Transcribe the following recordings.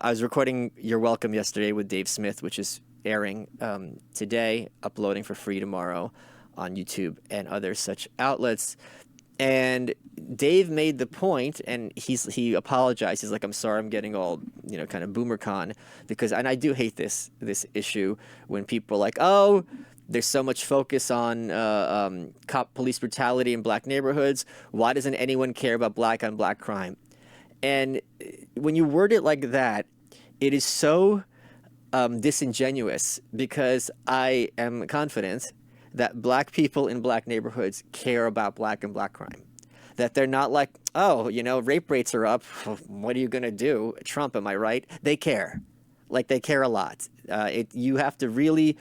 I was recording You're Welcome yesterday with Dave Smith, which is airing today, uploading for free tomorrow on YouTube and other such outlets. And Dave made the point, and he apologized. He's like, "I'm sorry, I'm getting all kind of boomercon because," and I do hate this issue when people are like, "Oh, there's so much focus on cop police brutality in black neighborhoods. Why doesn't anyone care about black on black crime?" And when you word it like that, it is so disingenuous because I am confident that black people in black neighborhoods care about black and black crime. That they're not like, oh, rape rates are up. What are you going to do? Trump, am I right? They care. Like, they care a lot. You have to really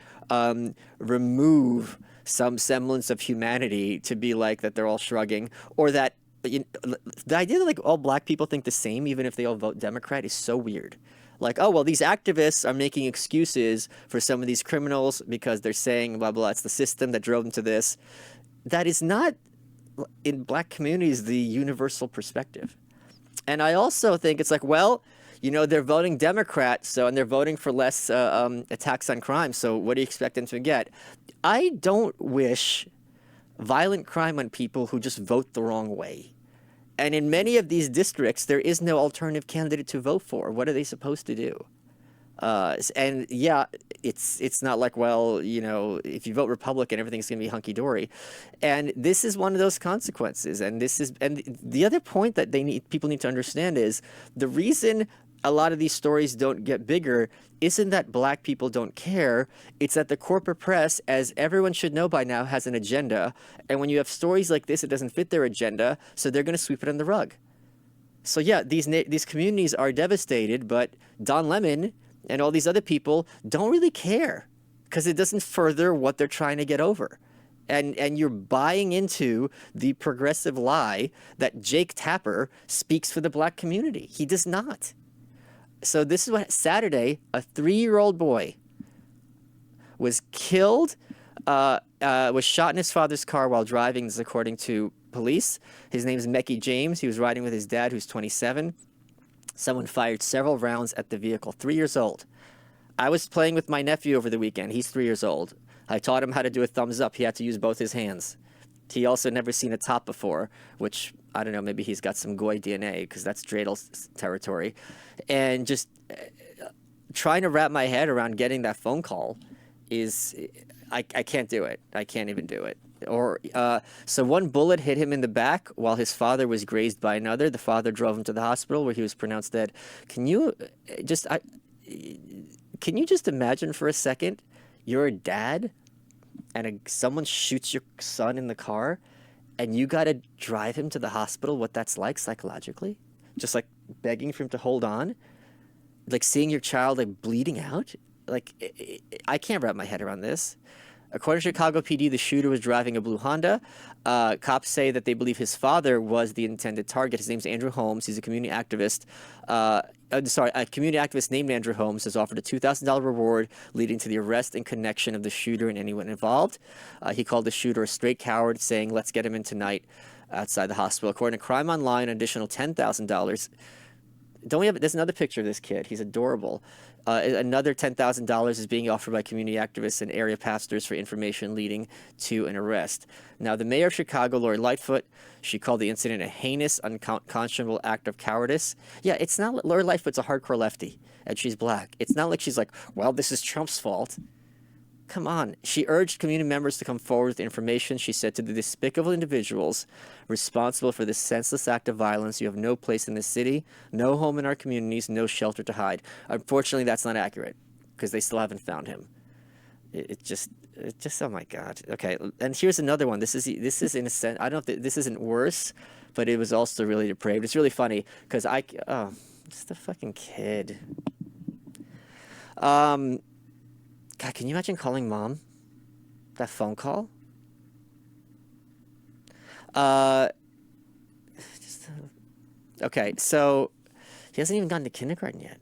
remove some semblance of humanity to be like that they're all shrugging, or that the idea that like all black people think the same, even if they all vote Democrat, is so weird. Like, oh, well, these activists are making excuses for some of these criminals because they're saying, blah, blah, it's the system that drove them to this. That is not, in black communities, the universal perspective. And I also think it's like, well, they're voting Democrat, and they're voting for less attacks on crime, so what do you expect them to get? I don't wish violent crime on people who just vote the wrong way. And in many of these districts, there is no alternative candidate to vote for. What are they supposed to do? And yeah, it's not like, well, if you vote Republican, everything's going to be hunky dory. And this is one of those consequences. And the other point that people need to understand is the reason a lot of these stories don't get bigger isn't that black people don't care. It's that the corporate press, as everyone should know by now, has an agenda. And when you have stories like this, it doesn't fit their agenda, so they're going to sweep it under the rug. So yeah, these communities are devastated, but Don Lemon and all these other people don't really care because it doesn't further what they're trying to get over. And you're buying into the progressive lie that Jake Tapper speaks for the black community. He does not. So this is what Saturday, a 3-year-old boy was killed, was shot in his father's car while driving, this is according to police. His name is Mecky James. He was riding with his dad, who's 27. Someone fired several rounds at the vehicle. 3 years old. I was playing with my nephew over the weekend. He's 3 years old. I taught him how to do a thumbs up. He had to use both his hands. He also never seen a top before, which, I don't know, maybe he's got some Goy DNA because that's Dreidel's territory. And just trying to wrap my head around getting that phone call is, I can't do it. I can't even do it. So one bullet hit him in the back while his father was grazed by another. The father drove him to the hospital where he was pronounced dead. Can you just imagine for a second you're a dad and someone shoots your son in the car and you got to drive him to the hospital, what that's like psychologically? Just like begging for him to hold on, like seeing your child like bleeding out. Like, I can't wrap my head around this. According to Chicago PD, the shooter was driving a blue Honda. Cops say that they believe his father was the intended target. His name's Andrew Holmes. He's a community activist. A community activist named Andrew Holmes has offered a $2,000 reward leading to the arrest and connection of the shooter and anyone involved. He called the shooter a straight coward, saying, "Let's get him in tonight outside the hospital." According to Crime Online, an additional $10,000. There's another picture of this kid. He's adorable. Another $10,000 is being offered by community activists and area pastors for information leading to an arrest. Now, the mayor of Chicago, Lori Lightfoot, she called the incident a heinous, unconscionable act of cowardice. Yeah, it's not. Lori Lightfoot's a hardcore lefty, and she's black. It's not like she's like, well, this is Trump's fault. Come on. She urged community members to come forward with information. She said to the despicable individuals responsible for this senseless act of violence, "You have no place in this city, no home in our communities, no shelter to hide." Unfortunately, that's not accurate because they still haven't found him. It just, oh my God. Okay. And here's another one. This is in a sense, I don't think this isn't worse, but it was also really depraved. It's really funny because it's the fucking kid. God, can you imagine calling mom? That phone call? Okay, so he hasn't even gotten to kindergarten yet.